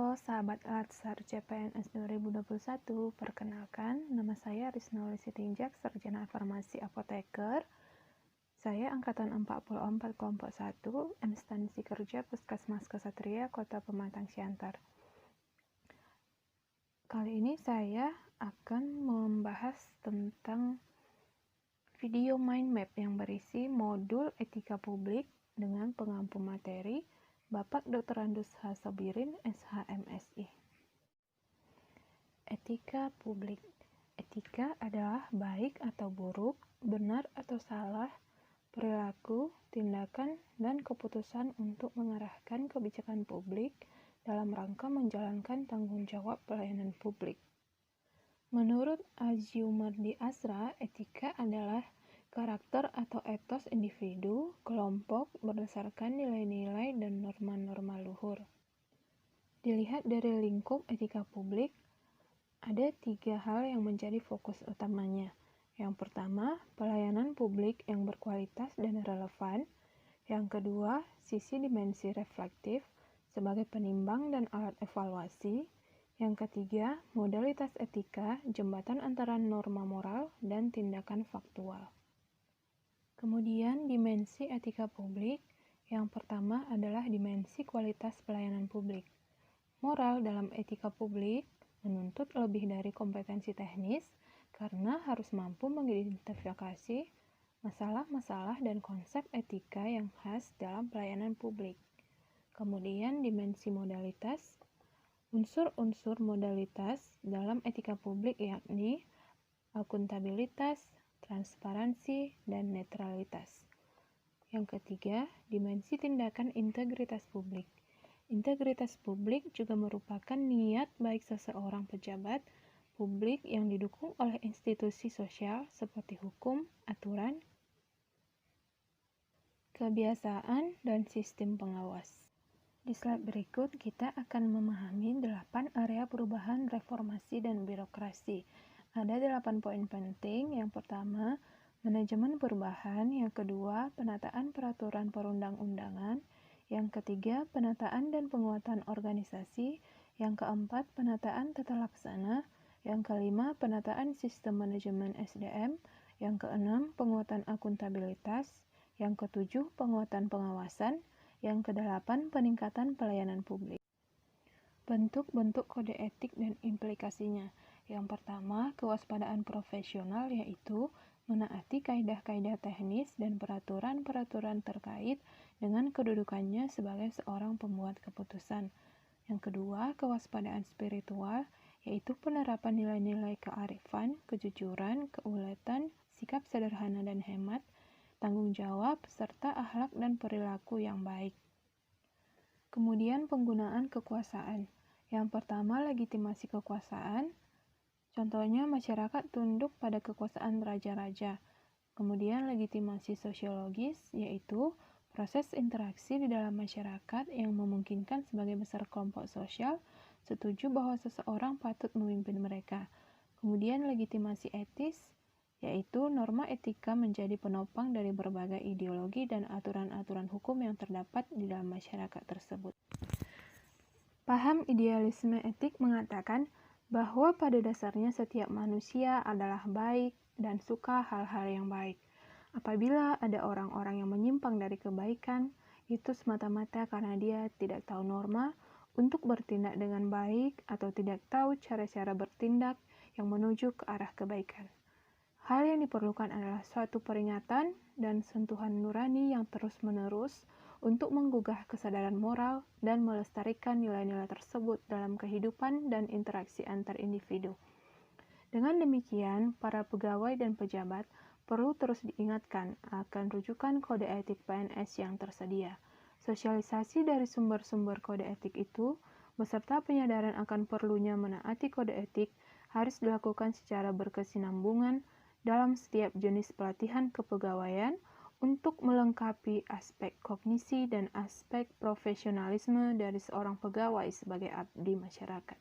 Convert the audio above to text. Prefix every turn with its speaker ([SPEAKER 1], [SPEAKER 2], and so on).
[SPEAKER 1] Halo sahabat Latsar CPNS 2021, perkenalkan nama saya Risno Lisitinjak, Sarjana Farmasi Apoteker. Saya angkatan 44 kelompok 1, instansi kerja Puskesmas Kesatria, Kota Pematang Siantar. Kali ini saya akan membahas tentang video mind map yang berisi modul etika publik dengan pengampu materi Bapak Dr. Andus H. Sobirin, SHMSI. Etika publik. Etika adalah baik atau buruk, benar atau salah, perilaku, tindakan, dan keputusan untuk mengarahkan kebijakan publik dalam rangka menjalankan tanggung jawab pelayanan publik. Menurut Aziumardi Asra, etika adalah karakter atau etos individu, kelompok berdasarkan nilai-nilai dan norma-norma luhur. Dilihat dari lingkup etika publik, ada 3 hal yang menjadi fokus utamanya. Yang pertama, pelayanan publik yang berkualitas dan relevan. Yang kedua, sisi dimensi reflektif sebagai penimbang dan alat evaluasi. Yang ketiga, modalitas etika, jembatan antara norma moral dan tindakan faktual. Kemudian, dimensi etika publik. Yang pertama adalah dimensi kualitas pelayanan publik. Moral dalam etika publik menuntut lebih dari kompetensi teknis karena harus mampu mengidentifikasi masalah-masalah dan konsep etika yang khas dalam pelayanan publik. Kemudian, dimensi modalitas. Unsur-unsur modalitas dalam etika publik yakni akuntabilitas, transparansi, dan netralitas. Yang ketiga, dimensi tindakan integritas publik. Integritas publik juga merupakan niat baik seseorang pejabat publik yang didukung oleh institusi sosial seperti hukum, aturan, kebiasaan, dan sistem pengawas. Di slide berikut, kita akan memahami 8 area perubahan, reformasi, dan birokrasi. Ada 8 poin penting. Yang pertama, manajemen perubahan. Yang kedua, penataan peraturan perundang-undangan. Yang ketiga, penataan dan penguatan organisasi. Yang keempat, penataan tata laksana. Yang kelima, penataan sistem manajemen SDM. Yang keenam, penguatan akuntabilitas. Yang ketujuh, penguatan pengawasan. Yang kedelapan, peningkatan pelayanan publik. Bentuk-bentuk kode etik dan implikasinya. Yang pertama, kewaspadaan profesional, yaitu menaati kaidah-kaidah teknis dan peraturan-peraturan terkait dengan kedudukannya sebagai seorang pembuat keputusan. Yang kedua, kewaspadaan spiritual, yaitu penerapan nilai-nilai kearifan, kejujuran, keuletan, sikap sederhana dan hemat, tanggung jawab, serta akhlak dan perilaku yang baik. Kemudian penggunaan kekuasaan. Yang pertama, legitimasi kekuasaan. Contohnya, masyarakat tunduk pada kekuasaan raja-raja. Kemudian legitimasi sosiologis, yaitu proses interaksi di dalam masyarakat yang memungkinkan sebagai besar kelompok sosial setuju bahwa seseorang patut memimpin mereka. Kemudian legitimasi etis, yaitu norma etika menjadi penopang dari berbagai ideologi dan aturan-aturan hukum yang terdapat di dalam masyarakat tersebut. Paham idealisme etik mengatakan bahwa pada dasarnya setiap manusia adalah baik dan suka hal-hal yang baik. Apabila ada orang-orang yang menyimpang dari kebaikan, itu semata-mata karena dia tidak tahu norma untuk bertindak dengan baik atau tidak tahu cara-cara bertindak yang menuju ke arah kebaikan. Hal yang diperlukan adalah suatu peringatan dan sentuhan nurani yang terus-menerus untuk menggugah kesadaran moral dan melestarikan nilai-nilai tersebut dalam kehidupan dan interaksi antar individu. Dengan demikian, para pegawai dan pejabat perlu terus diingatkan akan rujukan kode etik PNS yang tersedia. Sosialisasi dari sumber-sumber kode etik itu, beserta penyadaran akan perlunya menaati kode etik, harus dilakukan secara berkesinambungan dalam setiap jenis pelatihan kepegawaian untuk melengkapi aspek kognisi dan aspek profesionalisme dari seorang pegawai sebagai abdi masyarakat.